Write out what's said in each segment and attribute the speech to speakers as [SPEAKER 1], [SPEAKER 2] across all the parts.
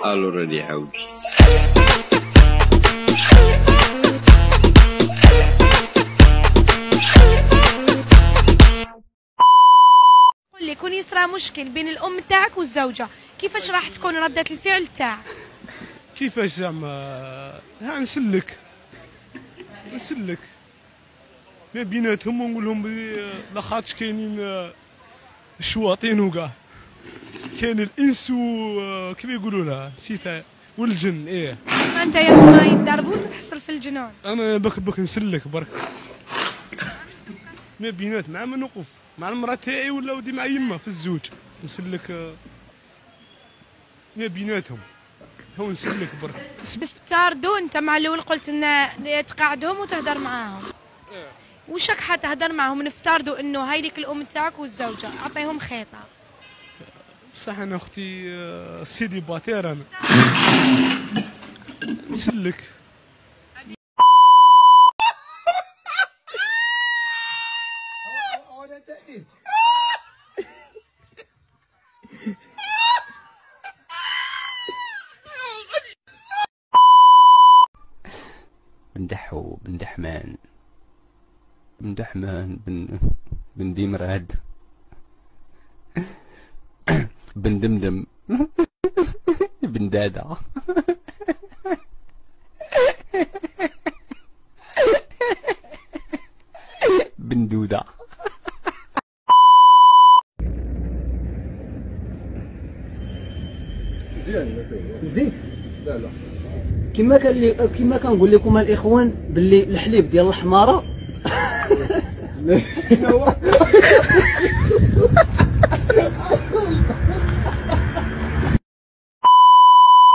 [SPEAKER 1] already out.
[SPEAKER 2] قل لي كون يصرى مشكل بين الام تاعك والزوجه، كيفاش راح تكون ردة الفعل تاعك؟
[SPEAKER 3] كيفاش زعما نسلك ما بيناتهم ونقول لهم لاخاطش كاينين الشواطين وكاع، كاين الانس كيف يقولوا لها نسيتها والجن. ايه
[SPEAKER 2] انت يا ما يضربوك تحصل في الجنون.
[SPEAKER 3] انا بك نسلك برك ما بينات مع من نوقف مع المراه تاعي ولا ودي مع يما في الزوج نسلك ما بيناتهم هو نسلك برك.
[SPEAKER 2] افترضوا انت مع الاول قلت ان تقعدهم وتهدر معاهم، وش راك حتهدر معاهم؟ نفترضوا انه هاي ليك الام تاعك والزوجه، اعطيهم خيطه.
[SPEAKER 3] بصح انا اختي سيدي باتير انا نسلك.
[SPEAKER 1] بن دحمان بن ديمراد بن دمدم بن دادا بن دودة.
[SPEAKER 4] زيد لا كما كنقول لكم الاخوان باللي الحليب ديال الحماره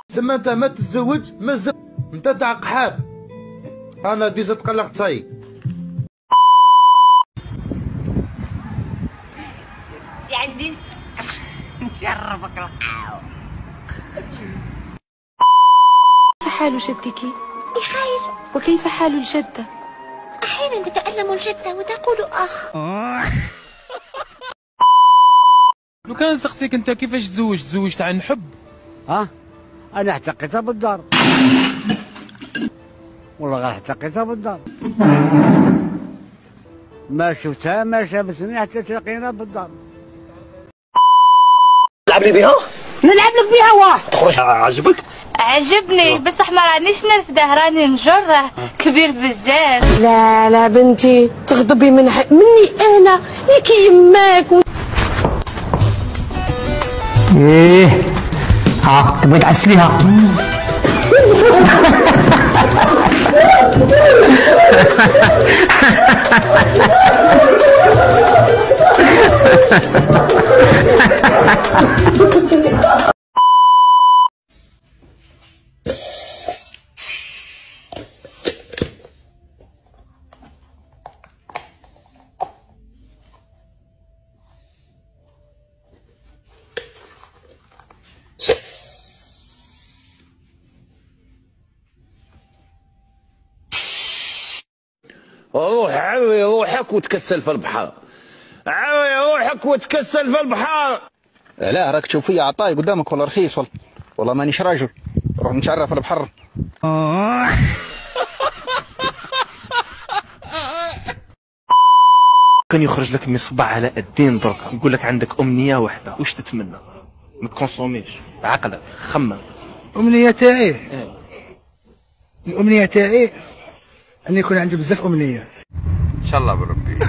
[SPEAKER 5] سما انت ما تتزوج انت تاع قحاب. انا ديجا تقلقت صاي.
[SPEAKER 6] عندي نشربك القهوة.
[SPEAKER 7] كيف حال جدك؟
[SPEAKER 6] بخير.
[SPEAKER 7] وكيف حال الجدة؟
[SPEAKER 6] أحيانا تتألم الجدة وتقول أخ.
[SPEAKER 8] لو كان نسقسيك انت كيفاش تزوجت عن حب؟
[SPEAKER 9] انا احتقيتها بالدار، والله غير احتقيتها بالدار، ما شفتها ما شافتني حتى تلاقينا بالدار.
[SPEAKER 4] تلعب لي بها؟ نلعب لك بها واحد تخرج. عجبك؟
[SPEAKER 7] عجبني بس ما رانيش نرفده، راني نجره كبير بزاف.
[SPEAKER 10] لا بنتي تغضبي مني انا ياك يماك.
[SPEAKER 9] ايه تبغي تعسليها؟
[SPEAKER 5] روح عوي روحك وتكسل في البحر. عوي روحك وتكسل في البحر.
[SPEAKER 11] لا راك تشوف فيا عطاي قدامك ولا رخيص والله مانيش راجل. روح نتشرف في البحر.
[SPEAKER 12] كان يخرج لك مصباح على الدين دركا يقول لك عندك امنيه واحده، واش تتمنى؟ ما تكونسوميش عقلك، خمم.
[SPEAKER 9] الامنيه تاعي الامنيه تاعي ان يكون عندي بزاف امنيه
[SPEAKER 1] ان شاء الله بربي.